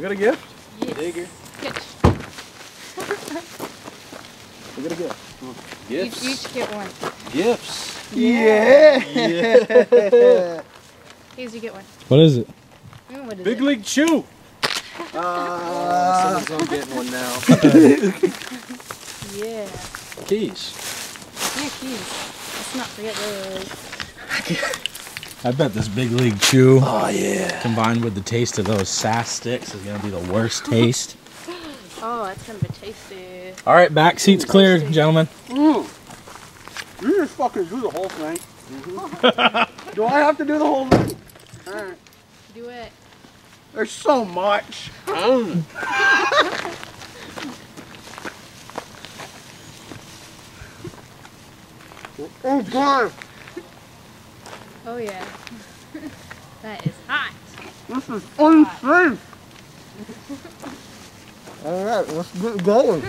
We got a gift? Yes. Bigger. Get. We got a gift. Gifts. Each get one. Gifts. Yeah. Yeah. Hayes, you get one. What is it? What is Big it? League Chew. Someone's on getting one now. Yeah. Keys. Yeah, keys. Let's not forget those. I bet this Big League Chew Oh yeah. combined with the taste of those sass sticks is gonna be the worst taste. Oh, that's gonna be tasty. All right, back seats clear, gentlemen. You just fucking do the whole thing. Do I have to do the whole thing? Alright. Do it. There's so much. Oh god. Oh yeah. That is hot. This is unsafe. Alright, let's get going.